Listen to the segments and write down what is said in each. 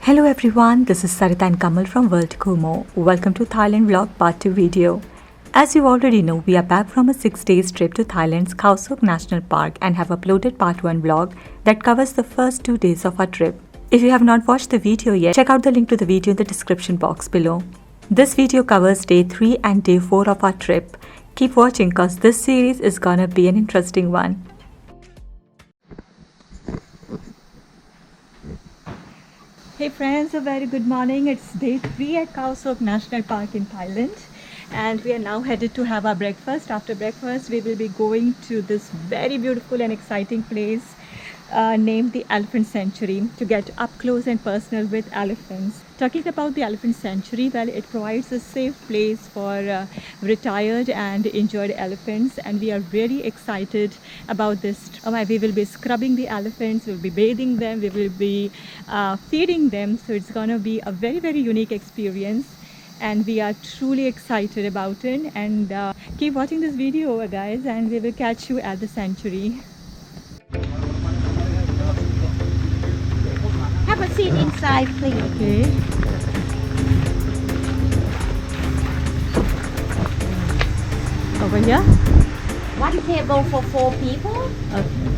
Hello everyone, this is Sarita and Kamal from World Kumo. Welcome to Thailand Vlog Part 2 video. As you already know, we are back from a 6 days trip to Thailand's Khao Sok National Park and have uploaded Part 1 vlog that covers the first 2 days of our trip. If you have not watched the video yet, check out the link to the video in the description box below. This video covers day 3 and day 4 of our trip. Keep watching cause this series is gonna be an interesting one. Hey friends, a very good morning. It's day 3 at Khao Sok National Park in Thailand and we are now headed to have our breakfast. After breakfast we will be going to this very beautiful and exciting place named the Elephant Sanctuary to get up close and personal with elephants. Talking about the Elephant Sanctuary, well, it provides a safe place for retired and injured elephants and we are really excited about this. We will be scrubbing the elephants, we'll be bathing them, we will be feeding them, so it's gonna be a very unique experience and we are truly excited about it. And keep watching this video guys and we will catch you at the sanctuary. Have a seat inside, please. Okay. Over here? One table for 4 people. Okay.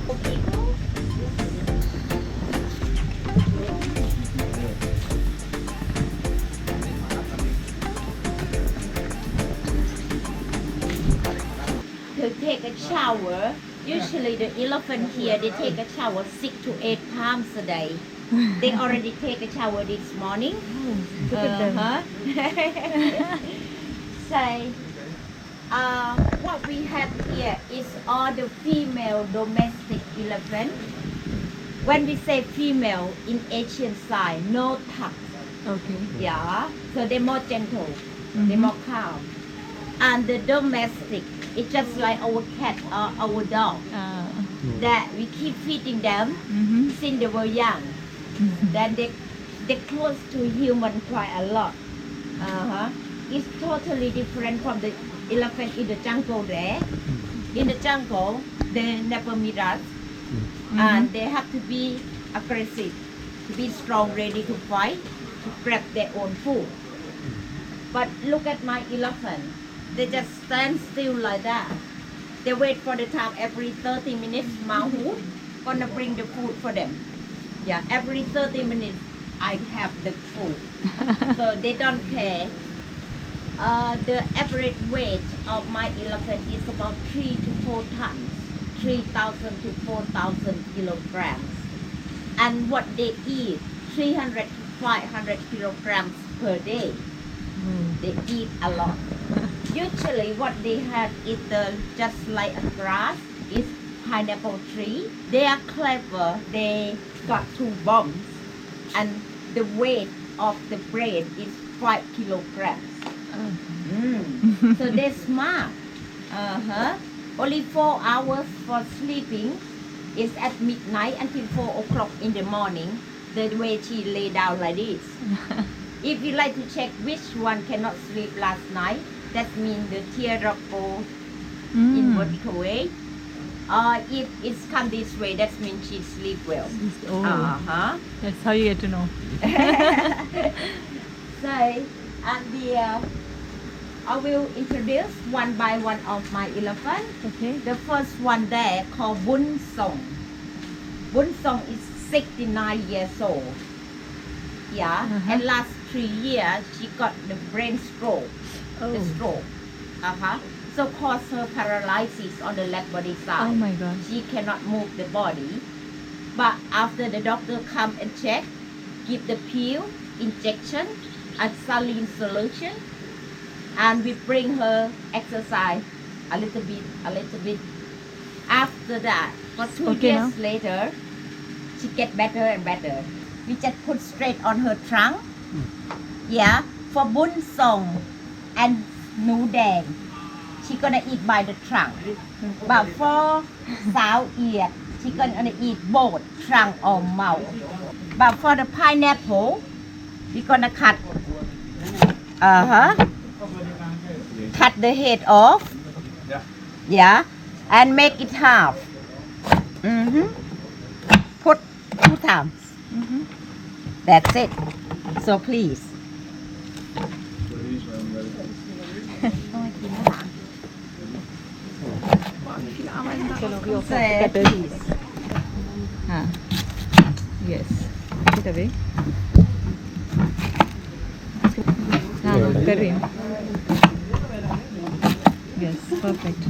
4 people. To take a shower, usually the elephant here, they take a shower 6 to 8 times a day. They already take a shower this morning. Look at them. So, what we have here is all the female domestic elephant. When we say female in Asian side, no tuck. Okay. Yeah, so they're more gentle, they're more calm. And the domestic, it's just like our cat or our dog. That we keep feeding them since they were young. Then they close to human quite a lot. It's totally different from the elephant in the jungle there. In the jungle, they never meet us. And they have to be aggressive, to be strong, ready to fight, to grab their own food. But look at my elephant. They just stand still like that. They wait for the time every 30 minutes. Mahu gonna bring the food for them. Yeah, every 30 minutes I have the food. So they don't care. The average weight of my elephant is about 3 to 4 tons, 3,000 to 4,000 kilograms. And what they eat, 300 to 500 kilograms per day. They eat a lot. Usually what they have is just like a grass, is pineapple tree. They are clever. They got 2 bombs and the weight of the brain is 5 kilograms. So they're smart. Only 4 hours for sleeping is at midnight until 4 o'clock in the morning. The way she lay down like this. If you like to check which one cannot sleep last night, that means the teardrop go in vertical way. If it's come this way, that means she sleep well. That's how you get to know. So, and I will introduce one by one of my elephant. Okay. The first one there called Bun Song. Bun Song is 69 years old. Yeah, and last 3 years she got the brain stroke. The stroke. So caused her paralysis on the left body side. Oh my God. She cannot move the body. But after the doctor come and check, give the pill, injection, and saline solution, and we bring her exercise a little bit. After that, for 2 years later, she get better and better. We just put straight on her trunk. Yeah, for bun song and nu dang, she gonna eat by the trunk. But for sao ear, she gonna eat both trunk or mouth. But for the pineapple, we gonna cut. Cut the head off. Yeah, and make it half. Put 2 times. That's it. So please. Say please. Yes. Put away. कर रही हूँ. Yes, perfect.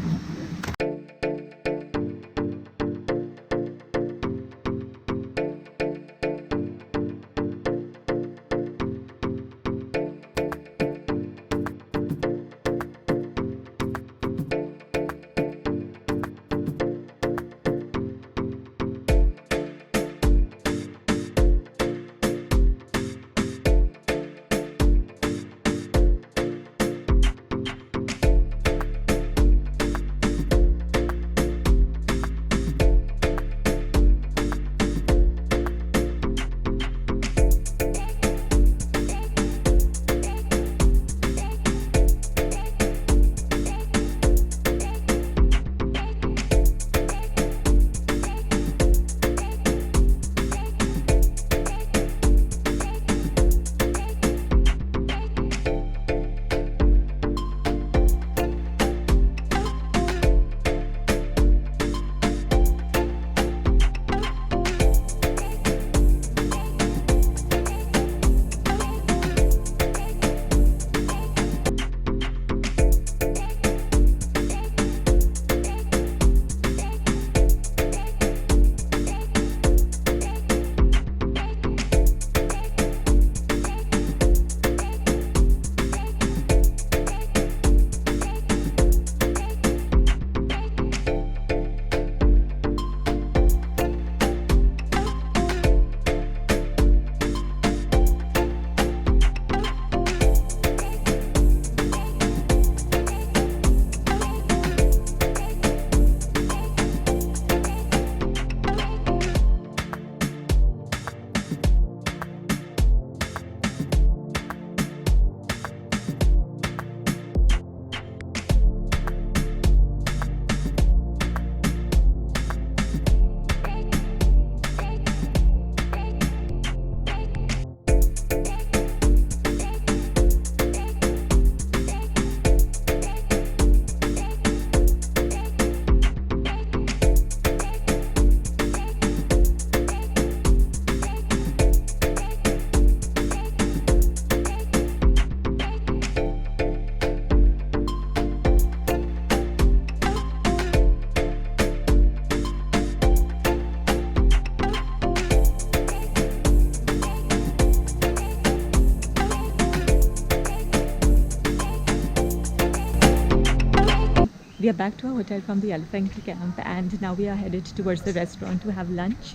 We are back to our hotel from the elephant camp, and now we are headed towards the restaurant to have lunch,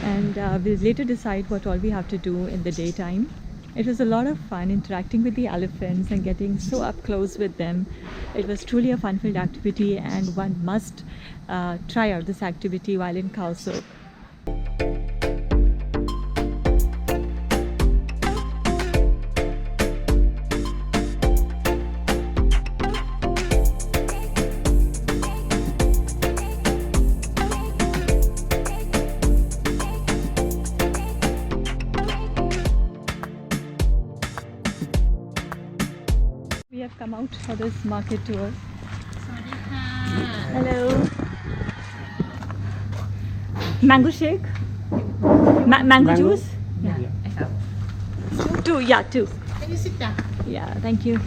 and we'll later decide what all we have to do in the daytime. It was a lot of fun interacting with the elephants and getting so up close with them. It was truly a fun-filled activity, and one must try out this activity while in Khao Sok. We have come out for this market tour. Hello. Mango shake? Mango juice? Yeah. I have. Two, yeah, two. Can you sit down? Yeah, thank you.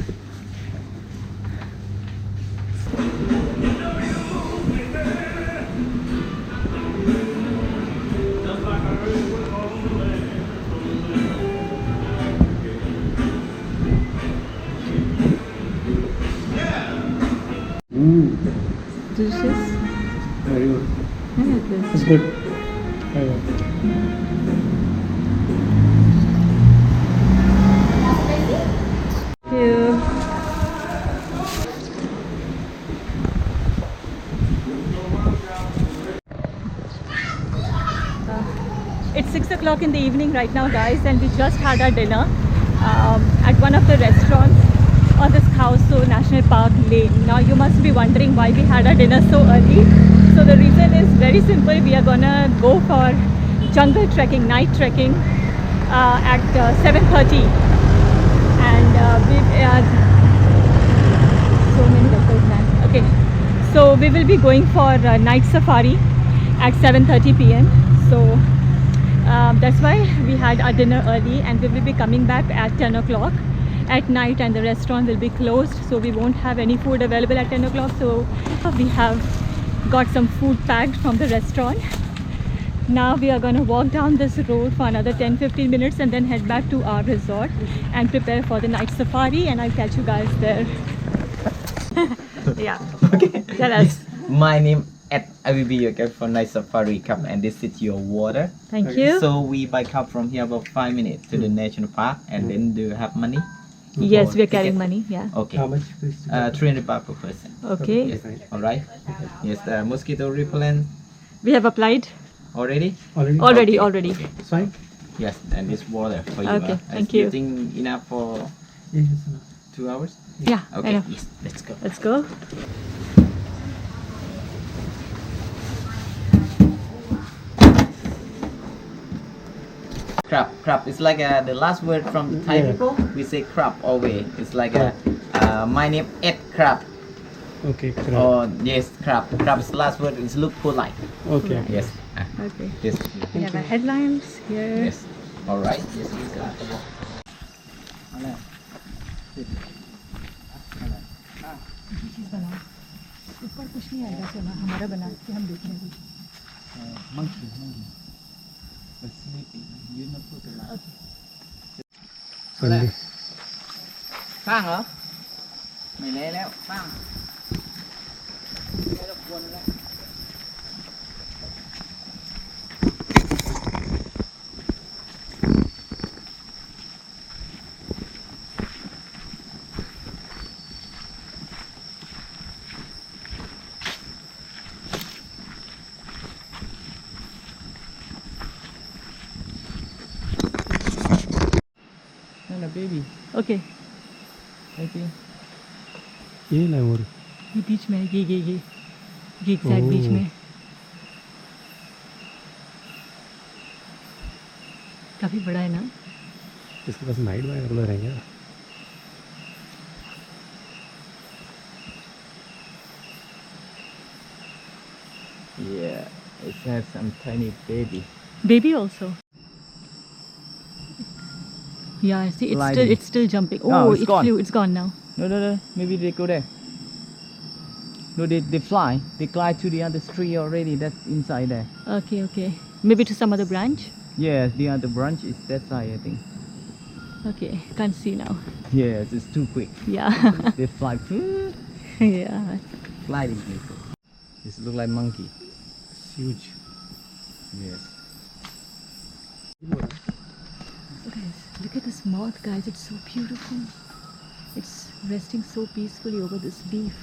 Delicious. Very good. Yeah, It's good. Yeah. Thank you. It's 6 o'clock in the evening right now, guys, and we just had our dinner at one of the restaurants on this Khao Sok National Park lane. Now you must be wondering why we had our dinner so early. So the reason is very simple. We are gonna go for jungle trekking, night trekking at 7:30, and so many vehicles, man. Okay, so we will be going for night safari at 7:30 p.m. So that's why we had our dinner early, and we will be coming back at 10 o'clock at night, and the restaurant will be closed, so we won't have any food available at 10 o'clock. So we have got some food packed from the restaurant. Now we are going to walk down this road for another 10-15 minutes and then head back to our resort and prepare for the night safari, and I'll catch you guys there. Yeah. Okay. Tell us. My name I will be your guide for night safari cup, and this is your water. Thank you. So we buy cup from here about 5 minutes to the national park, and then do you have money? Yes, we are ticket? carrying money. Yeah. Okay. How much please? 300 baht per person. Okay. Yes. All right. Yes. The mosquito repellent We have applied already. already. Okay. Already. Okay. It's fine? Yes, and this water for you. Okay, thank You you. think enough for Yes. 2 hours? Yeah. Okay. Enough. Yes. Let's go. Let's go. Crab is like the last word from the Thai Yeah. people. We say crab always. It's like my name Ed crab. Okay. Or yes, crab. Crab's last word is look polite. Okay. Yes. Okay. Yes. We have our headlamps here. Yes. All right. Yes. चीज़ बनाओ ऊपर कुछ नहीं आएगा सोना हमारा बना के हम देखेंगे Monkey. But sleeping. You not put a lot. Sunday. ข้างเหรอ ไม่เละแล้วข้างไม่รบกวนแล้ว นั่นแหละ baby Okay. baby ये ना और ये बीच में है, ये एग्जैक्ट बीच ओह। में काफी बड़ा है ना इसके पास नाइट वाइट कलर है क्या? yeah it has some tiny baby baby also yeah I see Gliding. it's still jumping Oh, oh it's it gone. flew it's gone now no maybe they go there no they fly they glide to the other tree already that's inside there okay maybe to some other branch yes the other branch is that side I think okay can't see now yes it's too quick yeah they fly yeah gliding this look like monkey It's huge. yes So guys, look at this moth, guys. It's so beautiful. It's resting so peacefully over this leaf.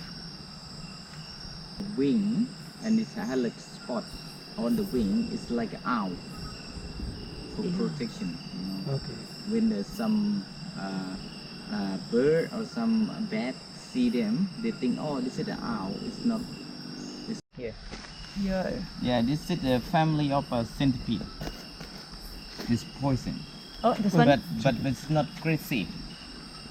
wing and this highlight spot on the wing is like an owl for Yeah. protection you know Okay. when there's some bird or some bat see them they think oh this is an owl it's not this here yeah this is the family of a centipede it's poison Oh, this one? but it's not aggressive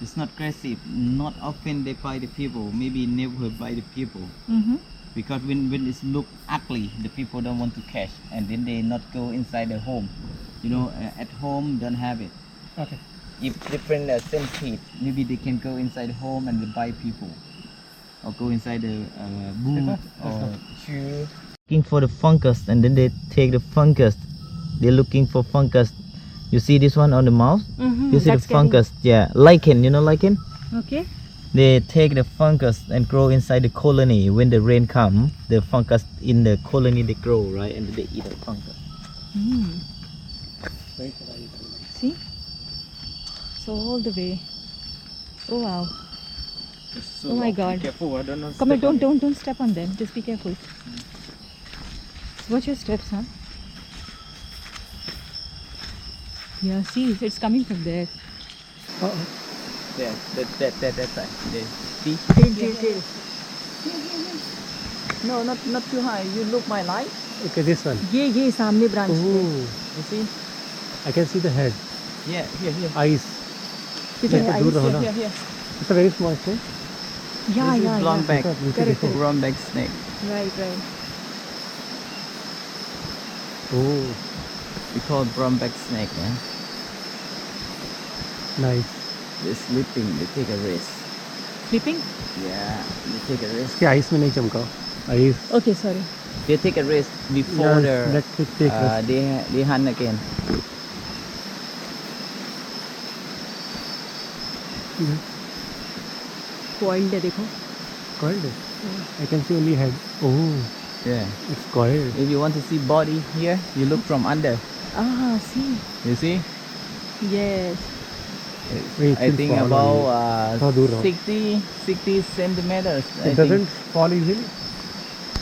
it's not aggressive not offended by the people maybe never by the people Mm-hmm. because when it look ugly the people don't want to catch and then they not go inside the home you know at home don't have it Okay. if different centipede maybe they can go inside the home and they bite people or go inside the boot or shoe looking for the fungus and then they take the fungus they're looking for fungus you see this one on the mouth Mm-hmm. this is the fungus yeah lichen you know lichen Okay. they take the fungus and grow inside the colony when the rain come the fungus in the colony they grow right and they eat the fungus See? So all the way. Oh wow. Oh my God. Careful, I don't know. Come on, don't step on them. Just be careful. Watch your steps, huh? Yeah, see, it's coming from there. There, that side. There. See? Tail. No, not too high. You look my light. Okay, this one. ये सामने branch पे. Oh, You see? I can see the head, Yeah, here. eyes. किधर है? दूर रहो ना. Here. It's a very small snake. Yeah, This yeah, is brown back. Correct. Brown back snake. Right. Oh, We call it brown back snake. Yeah? nice. They're sleeping. They take a rest. Sleeping? Yeah, they take a rest. क्या eyes में नहीं चमका. Eyes. Okay, sorry. They take a rest before Yeah, let it take rest. they hunt again. Coiled है देखो. Coiled. I can see only head. Oh, Yeah. it's coiled. If you want to see body here, you look from under. Ah, see. You see? Yes. Wait, I it'll think fall about How दूर रहो? 60 centimeters. It doesn't fall easily.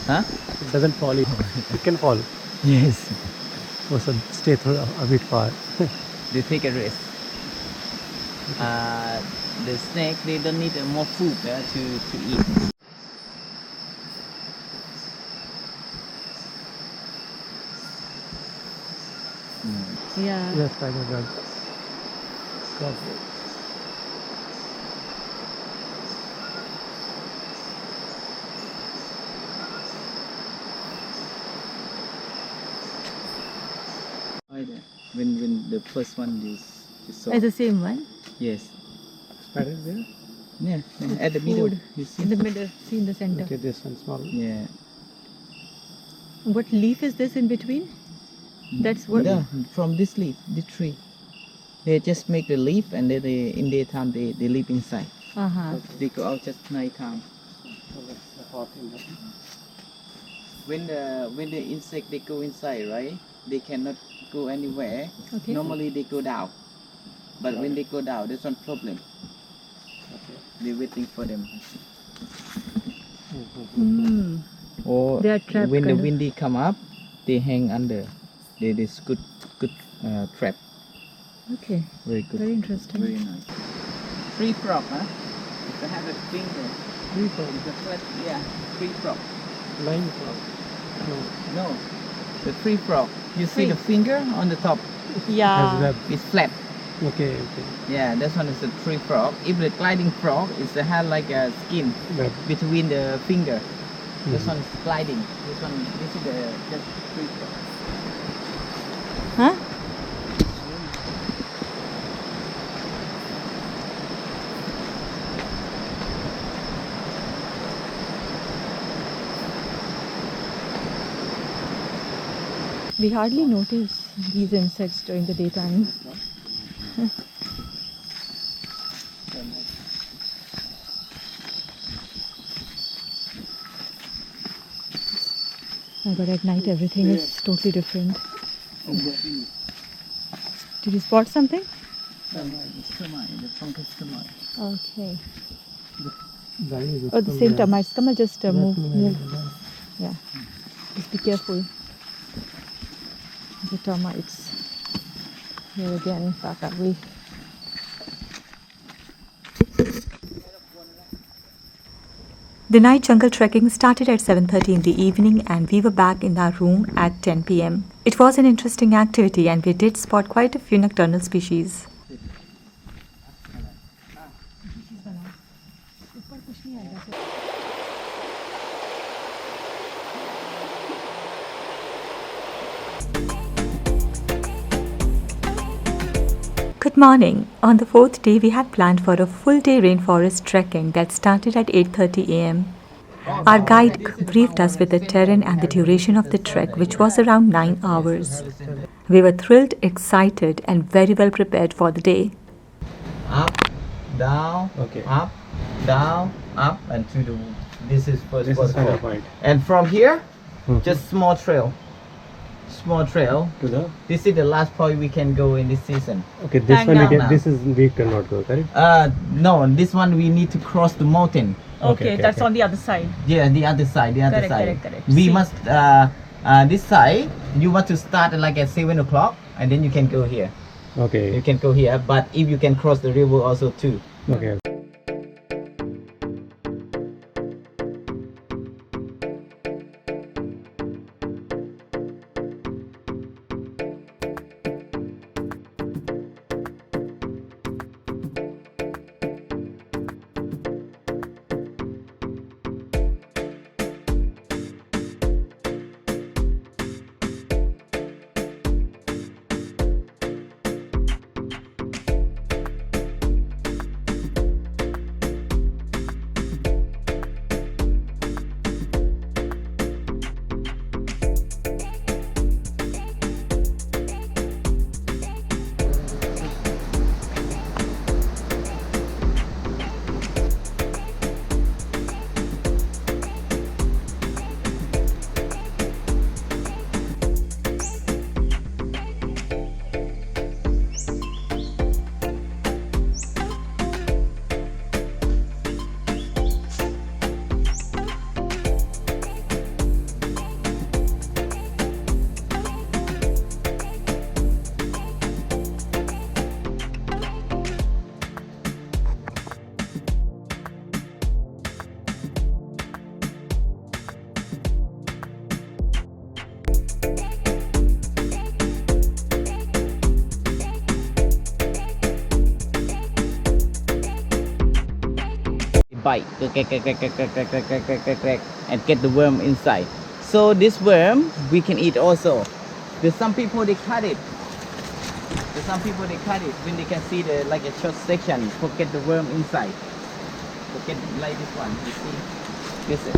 Huh? It doesn't fall easily. It can fall. Yes. Oh, so stay a bit far. They take a rest. The snake, they don't need more food to eat. Yeah. Yes, I know that. God. When the first one you saw. It's the same one. Yes. Spider there? Yeah. At the middle. Food. You see? In the middle. See in the center. Okay, this one small. Yeah. What leaf is this in between? That's what. Yeah, from this leaf, the tree. They just make the leaf and then in daytime they live inside. They go out just nighttime. When the insect they go inside, right? They cannot go anywhere. Okay. Normally they go down. But when they go down, there's one problem. They're waiting for them. Or They are trapped when the kind of. windy come up, they hang under. They good trap. Okay. Very good. Very interesting. Very nice. Free frog, huh? If I have a finger, Three frog. it's a flat, yeah, free frog. Line frog. No. No, the free frog. You see Free. the finger on the top? Has Yeah. web. It's flat. Okay. Yeah, this one is a tree frog. If the gliding frog, it's a had like a skin Web. between the finger. This one is gliding. This is the just tree frog. Huh? We hardly notice these insects during the daytime. But at night everything is totally different. Did you spot something? The fungus termite. Okay. Line is Oh, the same termites. Come on, just move. move. Yeah. Just be careful. The termites. Here again, back up. The night jungle trekking started at 7:30 in the evening and we were back in our room at 10 p.m. It was an interesting activity and we did spot quite a few nocturnal species. Good morning. On the fourth day, we had planned for a full day rainforest trekking that started at 8:30 a.m. Our guide briefed us with the terrain and the duration of the trek, which was around 9 hours. We were thrilled, excited, and very well prepared for the day. Up, down, Okay. up, down, up, and to the. This is first This is waterfall. final point. And from here, Mhm. just small trail. small trail. To the. This is the last point we can go in this season. Okay, this Tang one we Nang. can. This is we cannot go, correct? No, this one we need to cross the mountain. Okay, okay, that's okay. on the other side. Yeah, the other side, Correct, correct. We See. must, this side, you want to start like at 7 o'clock and then you can go here. You Okay. can go here, but if you can cross the river also too. Okay. Bite, and get the worm inside. So this worm we can eat also. There's some people they cut it. There's some people they cut it when they can see the like a short section. Forget the worm inside. Forget like this one. You see,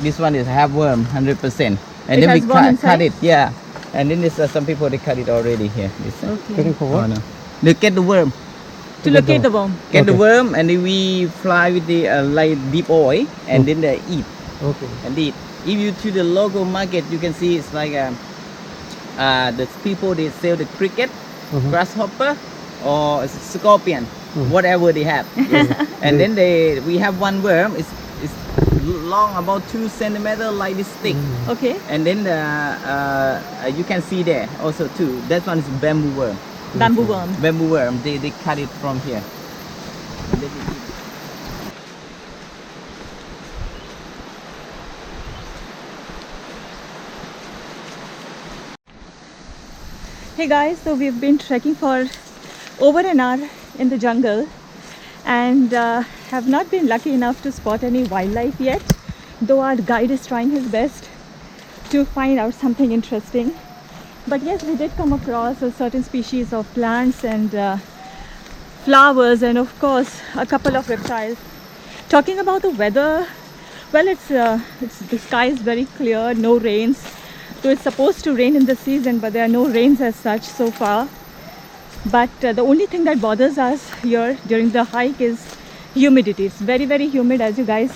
this one is have worm 100%. And It then we has worm inside? cut it, yeah. And then there's some people they cut it already here. This one. Looking for what? Oh, no. They get the worm. To locate the worm. Get the Okay. worm and then we fry with the like deep oil and then they eat Okay. and eat. If you to the local market, you can see it's like the people they sell the cricket, grasshopper, or scorpion, whatever they have. Yes. And then we have one worm. It's long about 2 centimeters like this thick. Okay. And then you can see there also too. That one is bamboo worm. Bamboo worm. Bamboo worm. They cut it from here. And then they eat it. Hey guys, so we've been trekking for over an hour in the jungle and have not been lucky enough to spot any wildlife yet, though our guide is trying his best to find out something interesting. But yes, we did come across a certain species of plants and flowers and of course a couple of reptiles. Talking about the weather, well, it's the sky is very clear, no rains. So it's supposed to rain in the season, but there are no rains as such so far. But the only thing that bothers us here during the hike is humidity. It's very, very humid. As you guys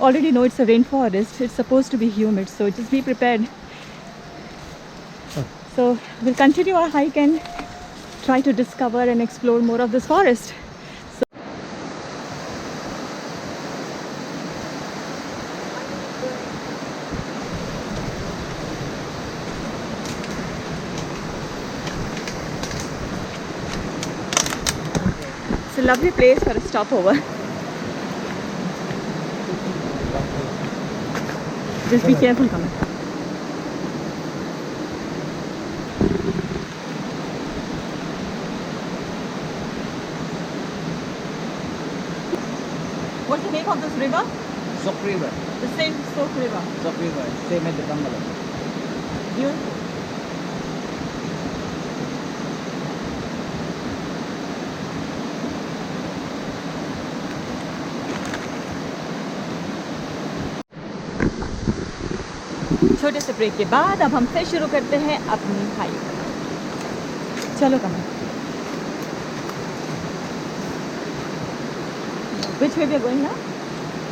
already know, it's a rainforest. It's supposed to be humid, so just be prepared. So we'll continue our hike and try to discover and explore more of this forest. It's a lovely place for a stopover. Just be careful coming. What's the name of this river? Sok River. The same Sok River. Sok River. Same as the Bangala. Beautiful. छोटे से break के बाद अब हम फिर शुरू करते हैं अपनी हाइक. चलो कमल. Which way we are going now?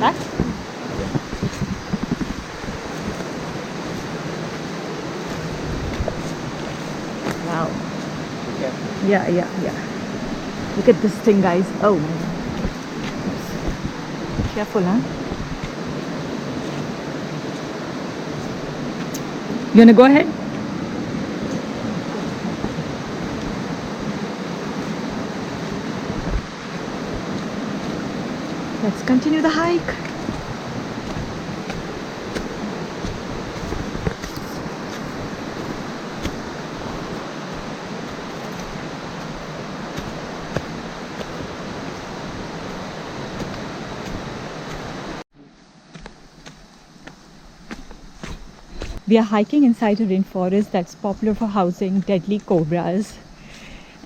Back? careful. Yeah, yeah, yeah. Look at this thing, guys. Oh my god. Careful, huh? You wanna go ahead? Let's continue the hike. We are hiking inside a rainforest that's popular for housing deadly cobras.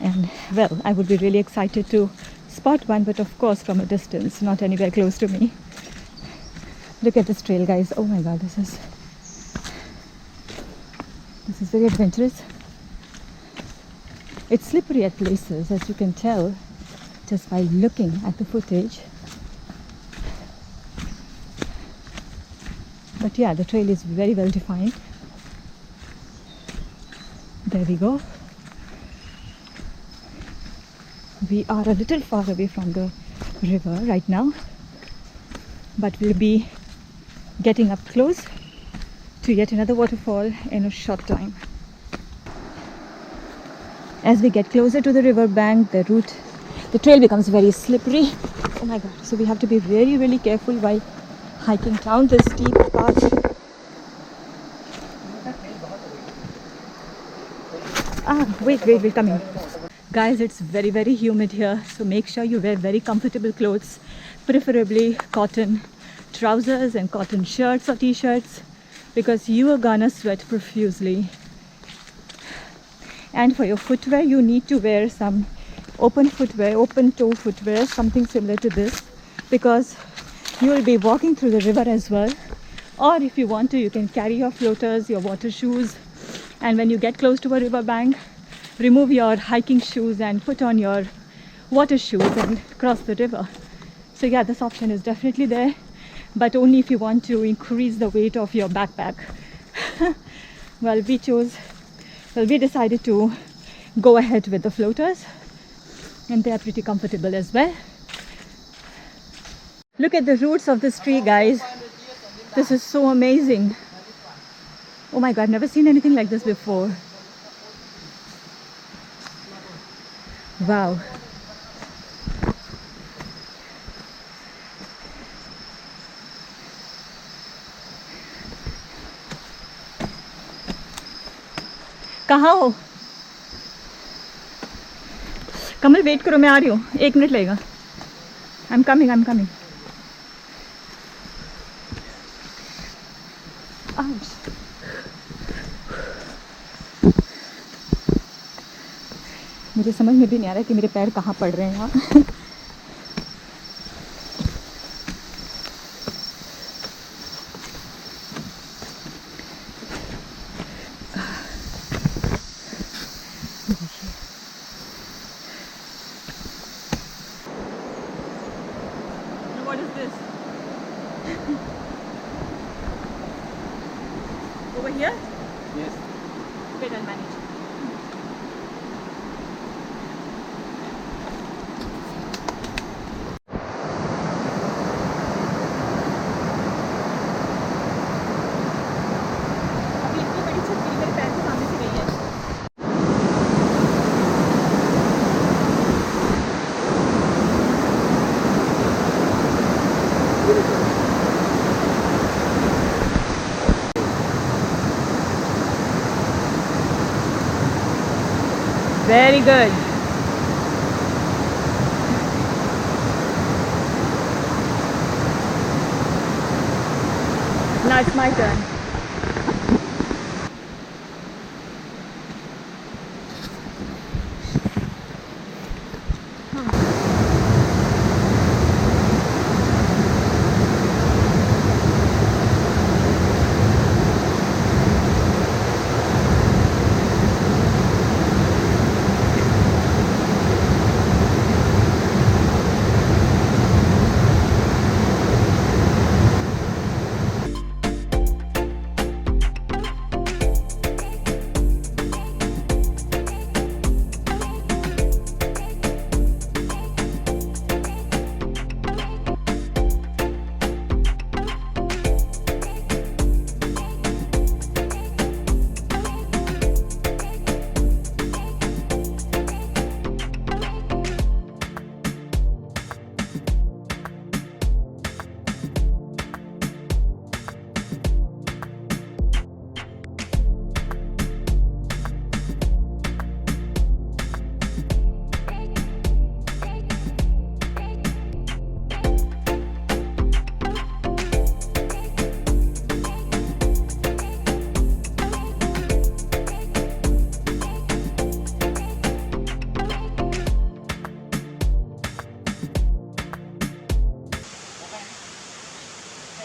And well, I would be really excited to spot one, but of course from a distance, not anywhere close to me. Look at this trail, guys. Oh my god, this is very adventurous. It's slippery at places, as you can tell just by looking at the footage. But yeah, the trail is very well defined. There we go. We are a little far away from the river right now, but we'll be getting up close to yet another waterfall in a short time. As we get closer to the river bank, the trail becomes very slippery. Oh my god, so we have to be really, really careful while hiking down this steep path. Wait, coming. Guys, it's very, very humid here, so make sure you wear very comfortable clothes, preferably cotton trousers and cotton shirts or t-shirts, because you are gonna sweat profusely. And for your footwear, you need to wear some open toe footwear, something similar to this, because you will be walking through the river as well. Or if you want to, you can carry your floaters, your water shoes, and when you get close to a river bank, remove your hiking shoes and put on your water shoes and cross the river. So yeah, this option is definitely there, but only if you want to increase the weight of your backpack. Well, we decided to go ahead with the floaters, and they are pretty comfortable as well. Look at the roots of this tree, guys. This is so amazing. Oh my god, I've never seen anything like this before. Wow. कहाँ हो? कमल wait करो, मैं आ रही हूँ, 1 minute लगेगा. I'm coming. Ouch. मुझे समझ में भी नहीं आ रहा है कि मेरे पैर कहाँ पड़ रहे हैं यहाँ. What is this? Over here? Yes. Wait, I'll manage. अभी इतनी बड़ी छतरी मेरे पैर के सामने से गई है. Very good. Now it's my turn.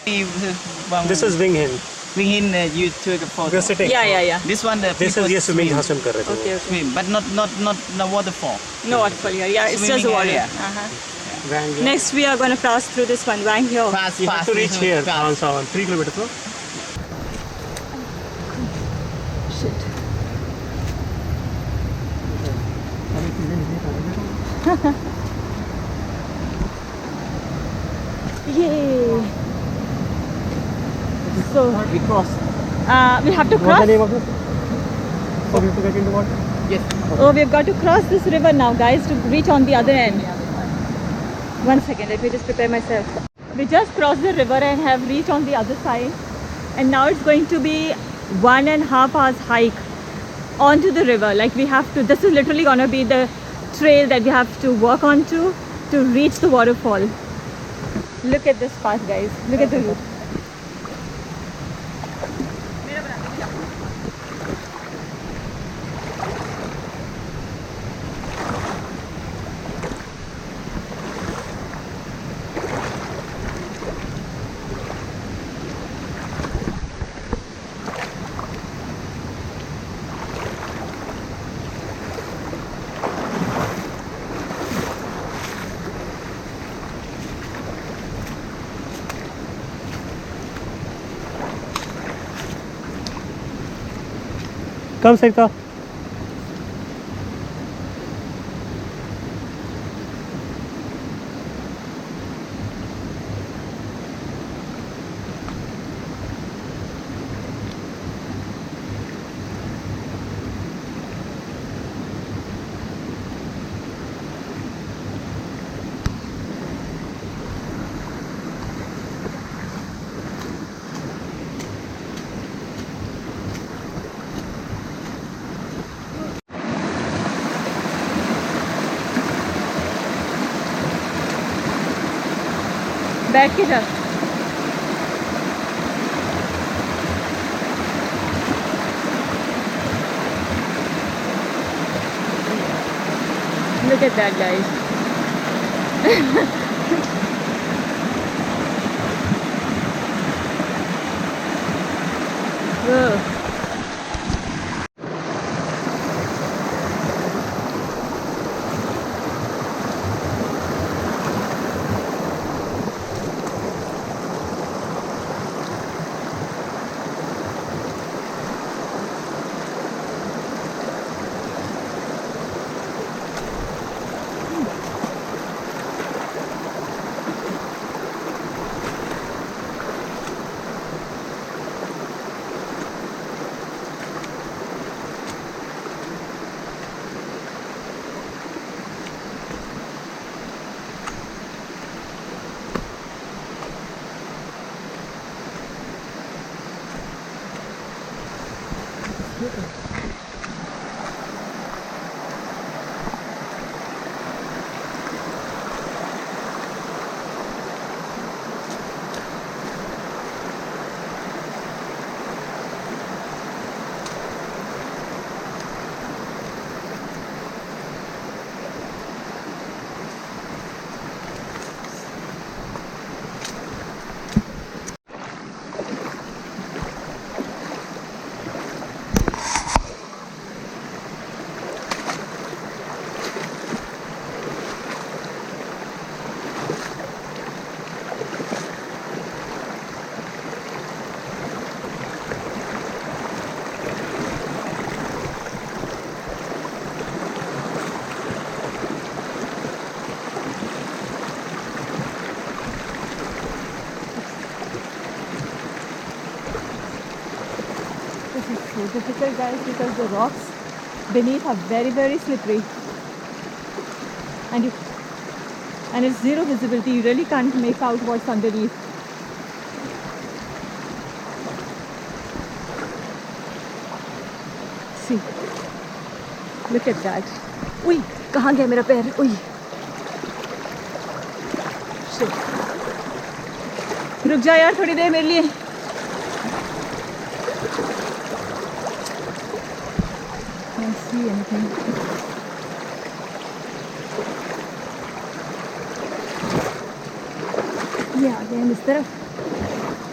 This is Wing Hin. We in you took a photo. We're sitting. Yeah. This one the This people is ये swimming swim. जहाँ swim कर रहे थे. Okay. Swim, but not the waterfall. No waterfall here. Yeah, it's just Swimming water. area. Wang here. Next, we are going to cross through this one, Wang Hill. Fast, You have fast. to reach here. Fast. Sawan. 3 kilometers. No? Shit. Yay! So, We cross. we have to What's the cross. name of this? So we have to get into water. Yes. Oh, we've got to cross this river now, guys, to reach on the other end. One second, let me just prepare myself. We just crossed the river and have reached on the other side. And now it's going to be 1.5 hours hike onto the river. Like we have to, this is literally going to be the trail that we have to walk onto to reach the waterfall. Look at this path, guys. Look at the route. Come, Sarita. बैठ के जा Look at that, guys. Whoa. This is so difficult, guys, because the rocks beneath are very, very slippery. And it's zero visibility. You really can't make out what's underneath. See. Look at that. Ui, kahan gaya mera pair? Ui. Shit. रुक जा यार थोड़ी देर मेरे लिए. Can't see anything. Yeah, again इस तरफ.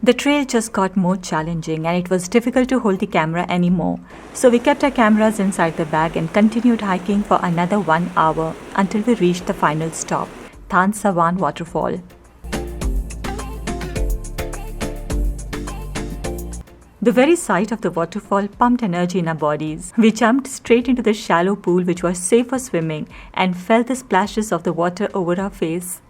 The trail just got more challenging and it was difficult to hold the camera anymore. So we kept our cameras inside the bag and continued hiking for another 1 hour until we reached the final stop, Sawan Waterfall. The very sight of the waterfall pumped energy in our bodies. We jumped straight into the shallow pool which was safe for swimming and felt the splashes of the water over our face.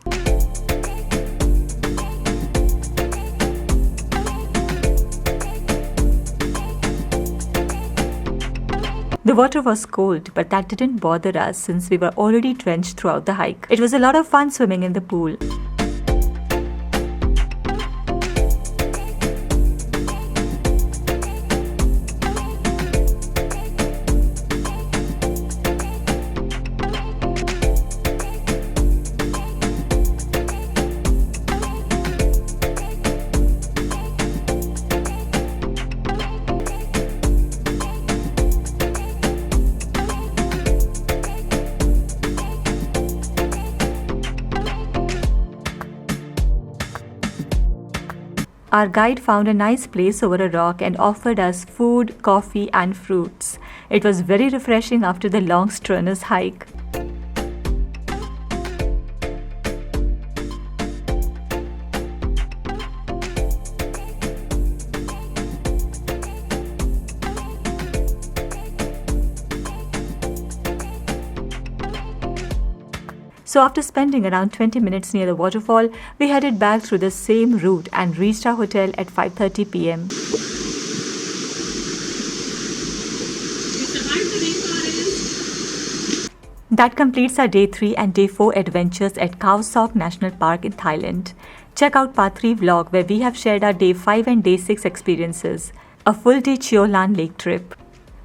The water was cold, but that didn't bother us since we were already drenched throughout the hike. It was a lot of fun swimming in the pool. Our guide found a nice place over a rock and offered us food, coffee and fruits. It was very refreshing after the long strenuous hike. So after spending around 20 minutes near the waterfall, we headed back through the same route and reached our hotel at 5:30 p.m. That completes our day 3 and day 4 adventures at Khao Sok National Park in Thailand. Check out part 3 vlog where we have shared our day 5 and day 6 experiences, a full day Cheo Lan Lake trip.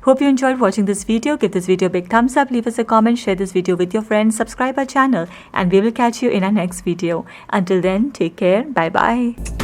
Hope you enjoyed watching this video. Give this video a big thumbs up, leave us a comment, share this video with your friends, subscribe our channel, and we will catch you in our next video. Until then, take care. Bye bye.